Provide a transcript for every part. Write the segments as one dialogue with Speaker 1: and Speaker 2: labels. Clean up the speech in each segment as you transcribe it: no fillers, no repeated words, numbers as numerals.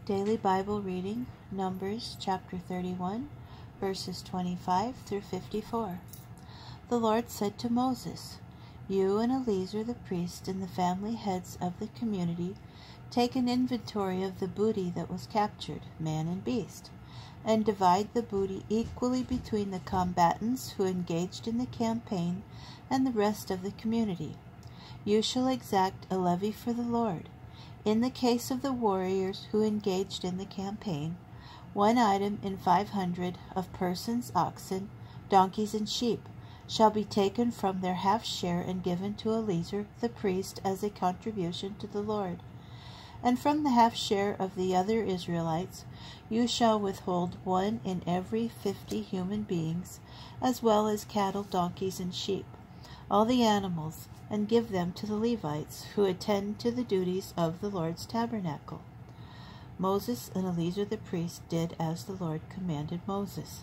Speaker 1: Daily Bible reading, Numbers chapter 31, verses 25 through 54. The Lord said to Moses, "You and Eleazar the priest and the family heads of the community take an inventory of the booty that was captured, man and beast, and divide the booty equally between the combatants who engaged in the campaign and the rest of the community. You shall exact a levy for the Lord. In the case of the warriors who engaged in the campaign, 1 item in 500 of persons, oxen, donkeys, and sheep shall be taken from their half share and given to Eleazar the priest as a contribution to the Lord. And from the half share of the other Israelites you shall withhold 1 in every 50 human beings, as well as cattle, donkeys, and sheep, all the animals, and give them to the Levites, who attend to the duties of the Lord's tabernacle." Moses and Eleazar the priest did as the Lord commanded Moses.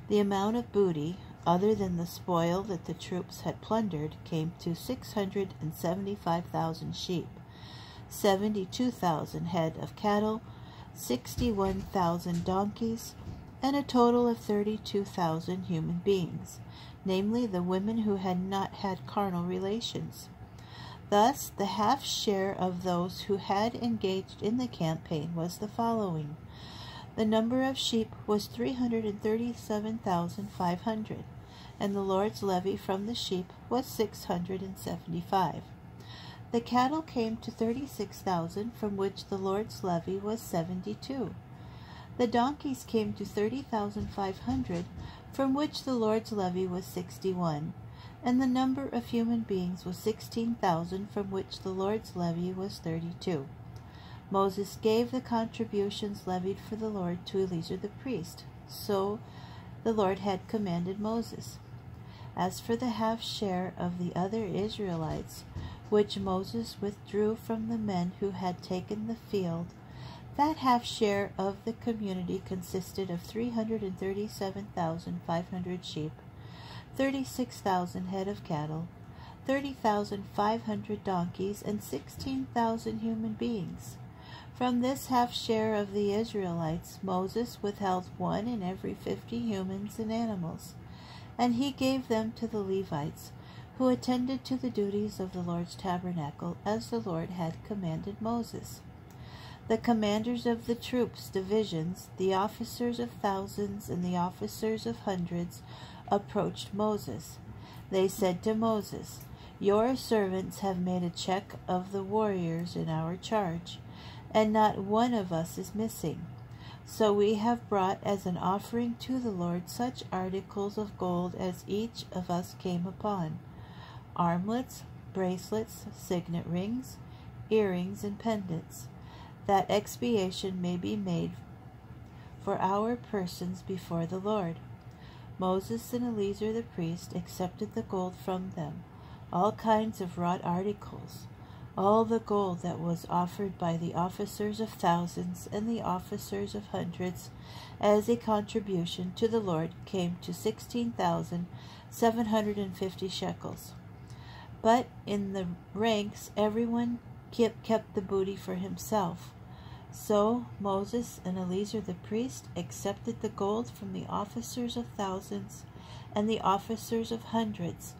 Speaker 1: The amount of booty, other than the spoil that the troops had plundered, came to 675,000 sheep, 72,000 head of cattle, 61,000 donkeys, and a total of 32,000 human beings, namely the women who had not had carnal relations. Thus the half share of those who had engaged in the campaign was the following. The number of sheep was 337,500, and the Lord's levy from the sheep was 675. The cattle came to 36,000, from which the Lord's levy was 72. The donkeys came to 30,500, from which the Lord's levy was 61, and the number of human beings was 16,000, from which the Lord's levy was 32. Moses gave the contributions levied for the Lord to Eleazar the priest, so the Lord had commanded Moses. As for the half share of the other Israelites, which Moses withdrew from the men who had taken the field, that half share of the community consisted of 337,500 sheep, 36,000 head of cattle, 30,500 donkeys, and 16,000 human beings. From this half share of the Israelites, Moses withheld 1 in every 50 humans and animals, and he gave them to the Levites, who attended to the duties of the Lord's tabernacle, as the Lord had commanded Moses. The commanders of the troops' divisions, the officers of thousands and the officers of hundreds, approached Moses. They said to Moses, "Your servants have made a check of the warriors in our charge, and not one of us is missing. So we have brought as an offering to the Lord such articles of gold as each of us came upon: armlets, bracelets, signet rings, earrings, and pendants, that expiation may be made for our persons before the Lord." Moses and Eleazar the priest accepted the gold from them, all kinds of wrought articles. All the gold that was offered by the officers of thousands and the officers of hundreds as a contribution to the Lord came to 16,750 shekels. But in the ranks everyone kept the booty for himself. So Moses and Eleazar the priest accepted the gold from the officers of thousands and the officers of hundreds,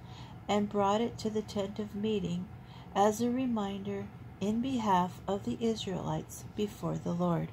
Speaker 1: and brought it to the tent of meeting as a reminder in behalf of the Israelites before the Lord.